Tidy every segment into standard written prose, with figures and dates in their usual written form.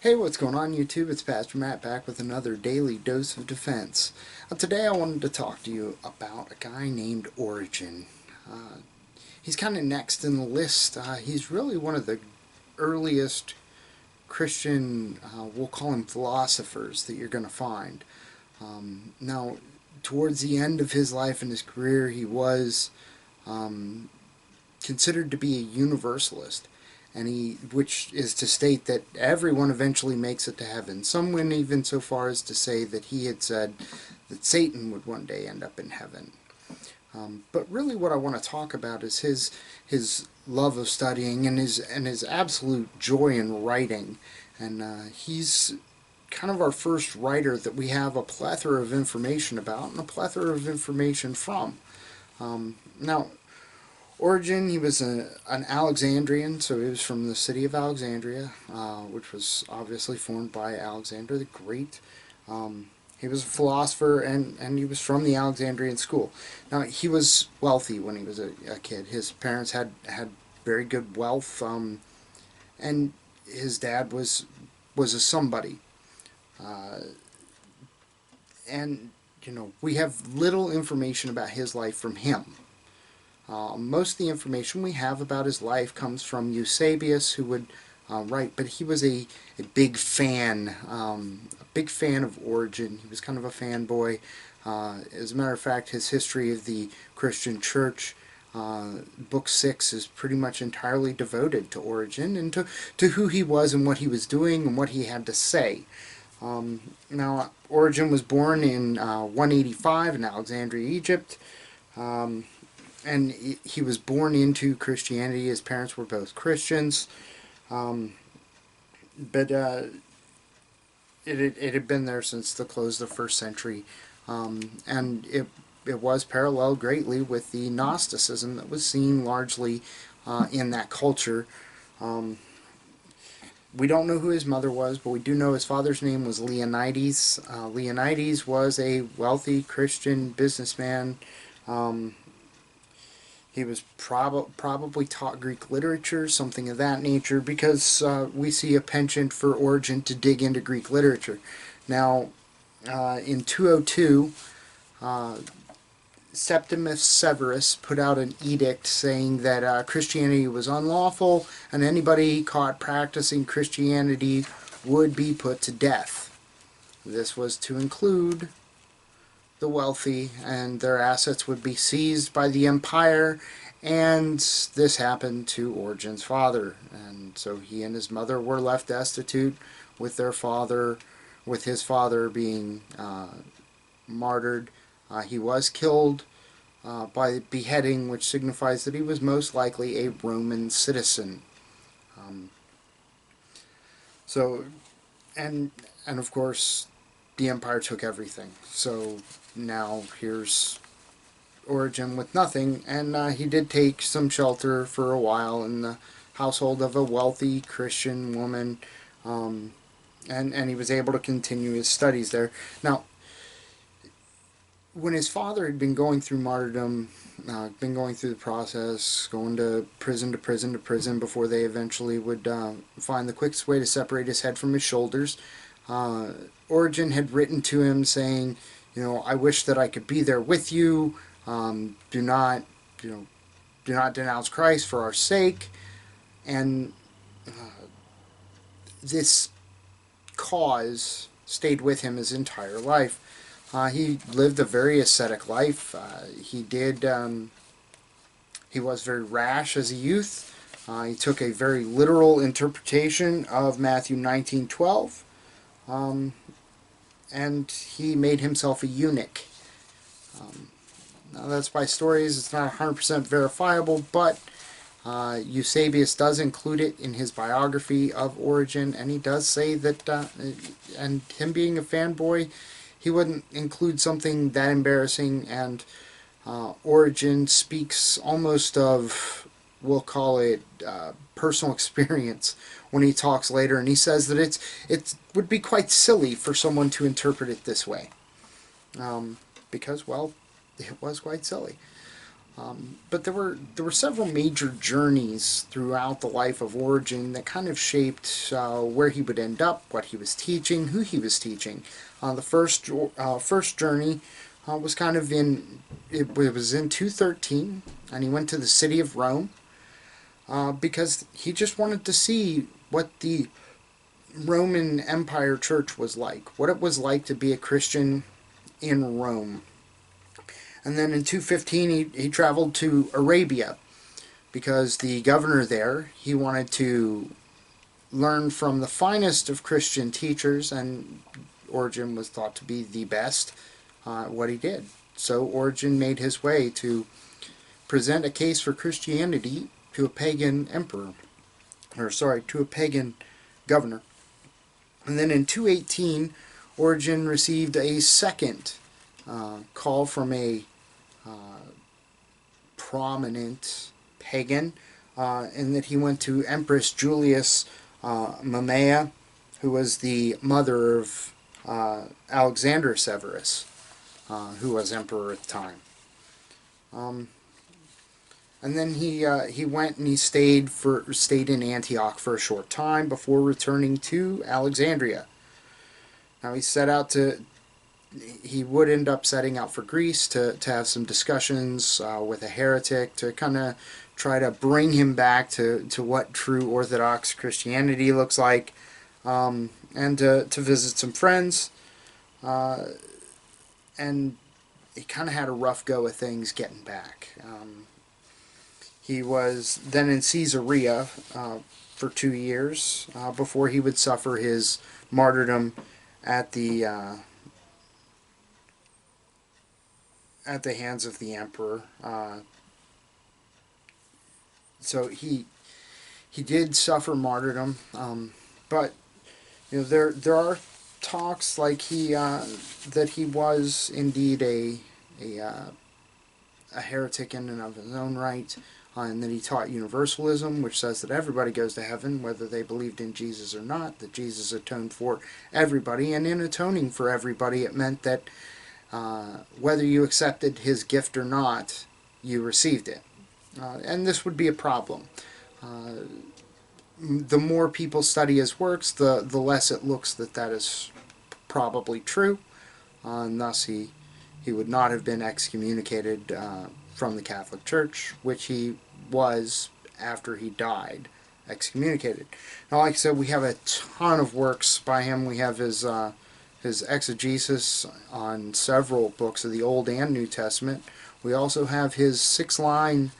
Hey, what's going on YouTube? It's Pastor Matt back with another daily dose of defense. Today I wanted to talk to you about a guy named Origen. He's kind of next in the list. He's really one of the earliest Christian, we'll call him philosophers, that you're going to find. Now, towards the end of his life and his career, he was considered to be a universalist, which is to state that everyone eventually makes it to heaven. Some went even so far as to say that he had said that Satan would one day end up in heaven. But really, what I want to talk about is his love of studying and his absolute joy in writing, and he's kind of our first writer that we have a plethora of information about and a plethora of information from. Now, Origen, he was an Alexandrian, so he was from the city of Alexandria, which was obviously formed by Alexander the Great. He was a philosopher, and he was from the Alexandrian school. Now, he was wealthy when he was a kid. His parents had very good wealth, and his dad was a somebody. And, we have little information about his life from him. Most of the information we have about his life comes from Eusebius, who would write, but he was a big fan of Origen. He was kind of a fanboy. As a matter of fact, his history of the Christian Church, book 6, is pretty much entirely devoted to Origen and to who he was and what he was doing and what he had to say. Now, Origen was born in 185 in Alexandria, Egypt. And he was born into Christianity. His parents were both Christians, but it had been there since the close of the first century, and it was paralleled greatly with the Gnosticism that was seen largely in that culture. We don't know who his mother was, but we do know his father's name was Leonides. Leonides was a wealthy Christian businessman. He was probably taught Greek literature, something of that nature, because we see a penchant for Origen to dig into Greek literature. Now, in 202, Septimus Severus put out an edict saying that Christianity was unlawful, and anybody caught practicing Christianity would be put to death. This was to include the wealthy, and their assets would be seized by the empire, and this happened to Origen's father, and so he and his mother were left destitute, with his father being martyred. He was killed by beheading, which signifies that he was most likely a Roman citizen. So, and of course, the empire took everything. So now here's Origen with nothing, and he did take some shelter for a while in the household of a wealthy Christian woman, and he was able to continue his studies there. Now, when his father had been going through martyrdom, been going through the process, going to prison before they eventually would find the quickest way to separate his head from his shoulders, Origen had written to him saying, I wish that I could be there with you. Do not denounce Christ for our sake. And this cause stayed with him his entire life. He lived a very ascetic life. He was very rash as a youth. He took a very literal interpretation of Matthew 19:12. And he made himself a eunuch. Now that's by stories. It's not 100% verifiable, but Eusebius does include it in his biography of Origen, and he does say that, and him being a fanboy, he wouldn't include something that embarrassing, and Origen speaks almost of, we'll call it, personal experience when he talks later, and he says that it would be quite silly for someone to interpret it this way, because, well, it was quite silly. But there were several major journeys throughout the life of Origen that kind of shaped where he would end up, what he was teaching, who he was teaching. The first journey was kind of in it was in 213, and he went to the city of Rome because he just wanted to see what the Roman Empire Church was like, what it was like to be a Christian in Rome. And then in 215, he traveled to Arabia because the governor there, he wanted to learn from the finest of Christian teachers, and Origen was thought to be the best at what he did. So Origen made his way to present a case for Christianity to a pagan emperor, or sorry, to a pagan governor. And then in 218, Origen received a second call from a prominent pagan, in that he went to Empress Julius Mamaea, who was the mother of Alexander Severus, who was emperor at the time. And then he went and he stayed in Antioch for a short time before returning to Alexandria. Now he would end up setting out for Greece to have some discussions with a heretic to kind of try to bring him back to what true Orthodox Christianity looks like, and to visit some friends. And he kind of had a rough go of things getting back. He was then in Caesarea for 2 years before he would suffer his martyrdom at the hands of the emperor. So he did suffer martyrdom, but there are talks like that he was indeed a heretic in and of his own right, and that he taught universalism, which says that everybody goes to heaven whether they believed in Jesus or not, that Jesus atoned for everybody, and in atoning for everybody it meant that whether you accepted his gift or not, you received it. And this would be a problem. The more people study his works, the less it looks that is probably true, and thus he would not have been excommunicated from the Catholic Church, which he was after he died, excommunicated. Now, like I said, we have a ton of works by him. We have his exegesis on several books of the Old and New Testament. We also have his 6-line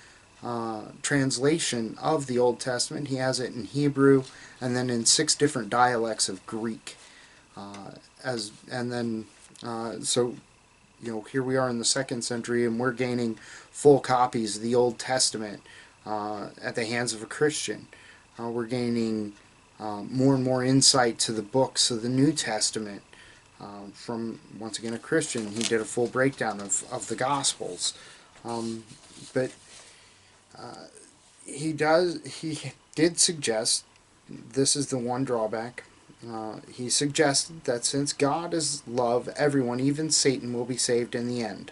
translation of the Old Testament. He has it in Hebrew and then in 6 different dialects of Greek. So here we are in the 2nd century, and we're gaining full copies of the Old Testament at the hands of a Christian. We're gaining more and more insight to the books of the New Testament from, once again, a Christian. He did a full breakdown of the Gospels. But he did suggest, this is the one drawback, he suggested that since God is love, everyone, even Satan, will be saved in the end,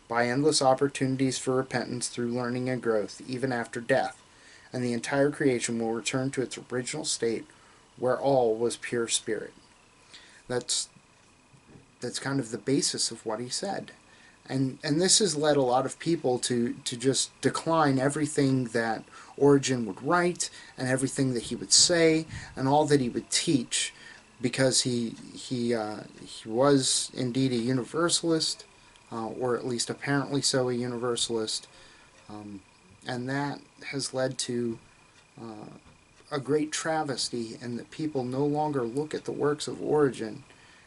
by endless opportunities for repentance through learning and growth, even after death, and the entire creation will return to its original state, where all was pure spirit. That's kind of the basis of what he said. And this has led a lot of people to just decline everything that Origen would write and everything that he would say and all that he would teach, because he was indeed a universalist, or at least apparently so a universalist, and that has led to a great travesty in that people no longer look at the works of Origen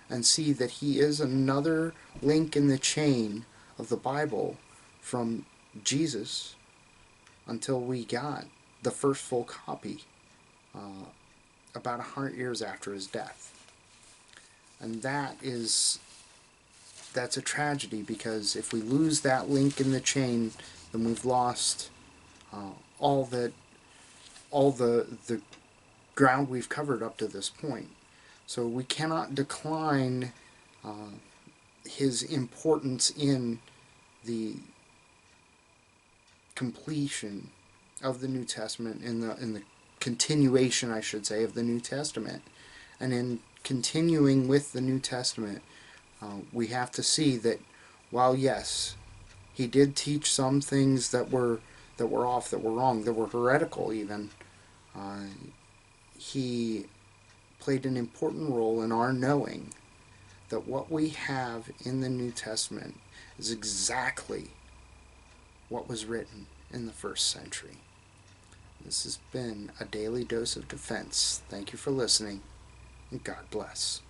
and see that he is another link in the chain of the Bible from Jesus until we got the first full copy about 100 years after his death. And that's a tragedy, because if we lose that link in the chain, then we've lost all the ground we've covered up to this point. So we cannot decline his importance in the completion of the New Testament, in the continuation, I should say, of the New Testament. And in continuing with the New Testament, we have to see that while yes, he did teach some things that were off, that were wrong, that were heretical even, uh, he played an important role in our knowing that what we have in the New Testament is exactly what was written in the first century. This has been a daily dose of defense. Thank you for listening, and God bless.